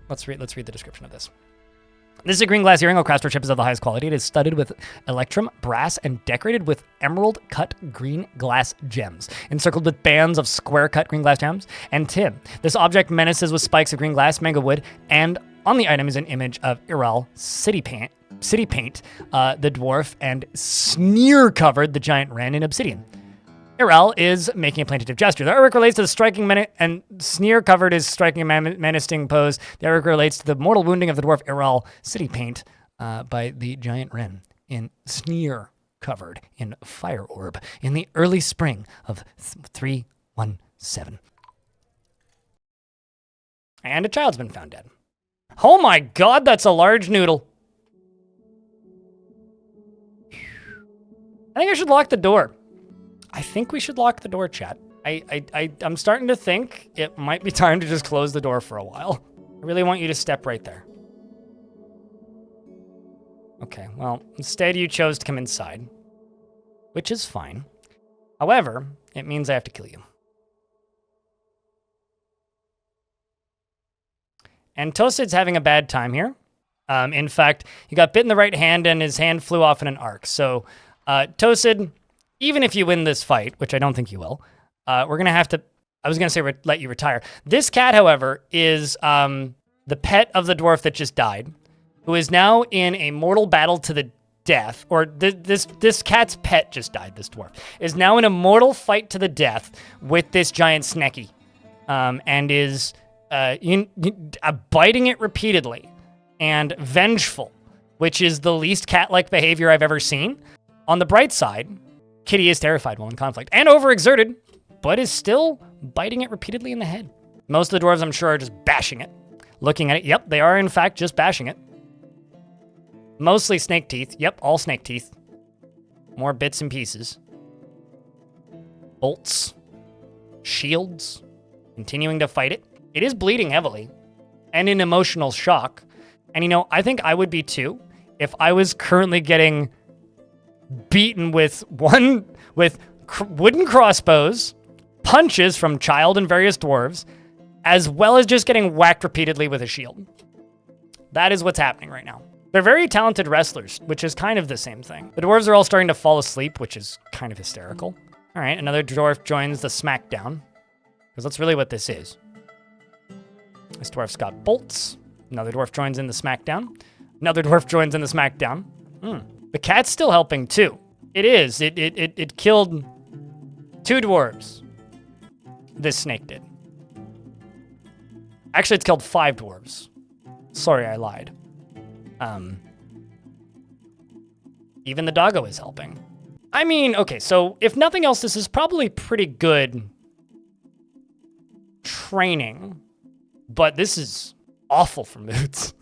Let's read the description of this. This is a green glass earring. Craftsmanship ship is of the highest quality. It is studded with electrum, brass, and decorated with emerald-cut green glass gems, encircled with bands of square-cut green glass gems and tin. This object menaces with spikes of green glass, mango wood, and on the item is an image of Iral City Paint, the dwarf, and sneer-covered the giant wren in obsidian. Iral is making a plaintive gesture. The artwork relates to the striking and sneer-covered is striking a menacing pose. The artwork relates to the mortal wounding of the dwarf Iral City Paint by the giant wren in sneer-covered in fire orb in the early spring of 317. And a child's been found dead. Oh my god, that's a large noodle. I think I should lock the door. I think we should lock the door, chat. I'm starting to think it might be time to just close the door for a while. I really want you to step right there. Okay, well, instead you chose to come inside, which is fine. However, it means I have to kill you. And Tosid's having a bad time here. In fact, he got bit in the right hand and his hand flew off in an arc. So, Tosid, even if you win this fight, which I don't think you will, we're going to have to, I was going to say let you retire. This cat, however, is the pet of the dwarf that just died, who is now in a mortal battle to the death, or this cat's pet just died, this dwarf, is now in a mortal fight to the death with this giant Snecky, and is biting it repeatedly and vengeful, which is the least cat-like behavior I've ever seen. On the bright side, Kitty is terrified while in conflict and overexerted, but is still biting it repeatedly in the head. Most of the dwarves, I'm sure, are just bashing it. Looking at it, yep, they are in fact just bashing it. Mostly snake teeth. Yep, all snake teeth. More bits and pieces. Bolts. Shields. Continuing to fight it. It is bleeding heavily and in emotional shock. And you know, I think I would be too if I was currently getting beaten with wooden crossbows, punches from child and various dwarves, as well as just getting whacked repeatedly with a shield. That is what's happening right now. They're very talented wrestlers, which is kind of the same thing. The dwarves are all starting to fall asleep, which is kind of hysterical. All right, another dwarf joins the smackdown, because that's really what this is. This dwarf's got bolts. Another dwarf joins in the smackdown. Another dwarf joins in the smackdown. The cat's still helping too. It is. It killed 2 dwarves. This snake did. Actually, it's killed 5 dwarves. Sorry, I lied. Even the doggo is helping. I mean, okay, so if nothing else, this is probably pretty good training, but this is awful for moods.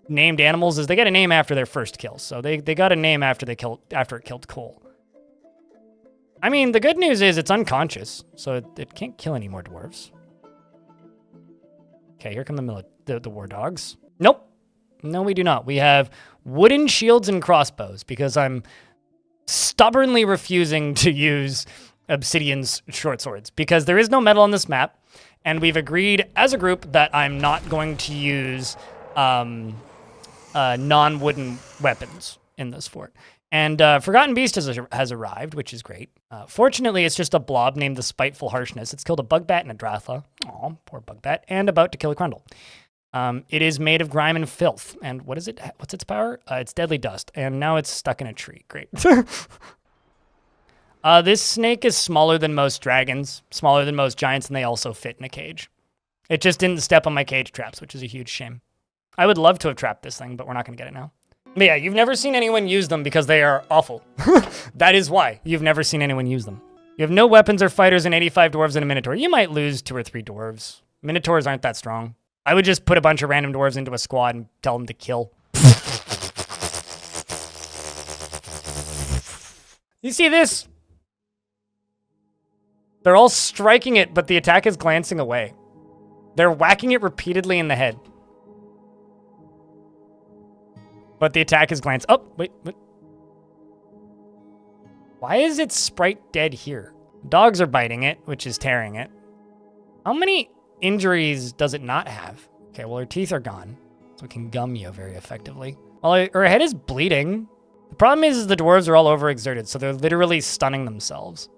Named animals is they get a name after their first kill, so they got a name after it killed Cole. I mean, the good news is it's unconscious, so it can't kill any more dwarves. Okay, here come the war dogs. Nope. No, we do not. We have wooden shields and crossbows because I'm stubbornly refusing to use Obsidian's short swords because there is no metal on this map, and we've agreed as a group that I'm not going to use non-wooden weapons in this fort. And Forgotten Beast has arrived, which is great. Fortunately, it's just a blob named the Spiteful Harshness. It's killed a bugbat and a Drathla. Aw, poor bugbat. And about to kill a Crundle. It is made of grime and filth. And what is it? What's its power? It's deadly dust. And now it's stuck in a tree. Great. This snake is smaller than most dragons, smaller than most giants, and they also fit in a cage. It just didn't step on my cage traps, which is a huge shame. I would love to have trapped this thing, but we're not going to get it now. But yeah, you've never seen anyone use them because they are awful. That is why you've never seen anyone use them. You have no weapons or fighters and 85 dwarves and a minotaur. You might lose 2 or 3 dwarves. Minotaurs aren't that strong. I would just put a bunch of random dwarves into a squad and tell them to kill. You see this? They're all striking it, but the attack is glancing away. They're whacking it repeatedly in the head. But the attack is glancing. Oh, wait. Why is its sprite dead here? Dogs are biting it, which is tearing it. How many injuries does it not have? Okay, well, her teeth are gone, so we can gum you very effectively. Well, her head is bleeding. The problem is the dwarves are all overexerted, so they're literally stunning themselves.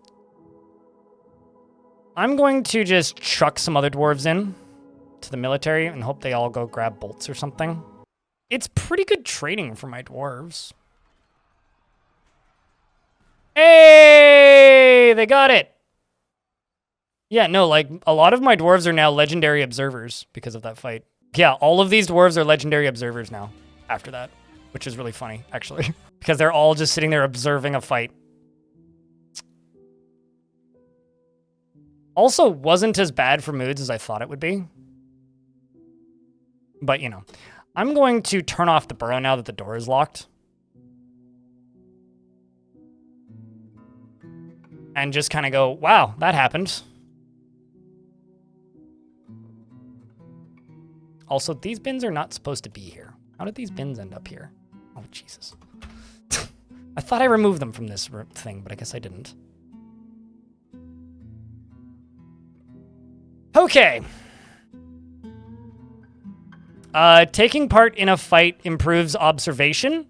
I'm going to just chuck some other dwarves in to the military and hope they all go grab bolts or something. It's pretty good training for my dwarves. Hey, they got it. Yeah, no, like, a lot of my dwarves are now legendary observers because of that fight. Yeah, all of these dwarves are legendary observers now after that, which is really funny, actually, because they're all just sitting there observing a fight. Also, wasn't as bad for moods as I thought it would be. But, you know, I'm going to turn off the burrow now that the door is locked. And just kind of go, wow, that happened. Also, these bins are not supposed to be here. How did these bins end up here? Oh, Jesus. I thought I removed them from this thing, but I guess I didn't. Okay. Taking part in a fight improves observation.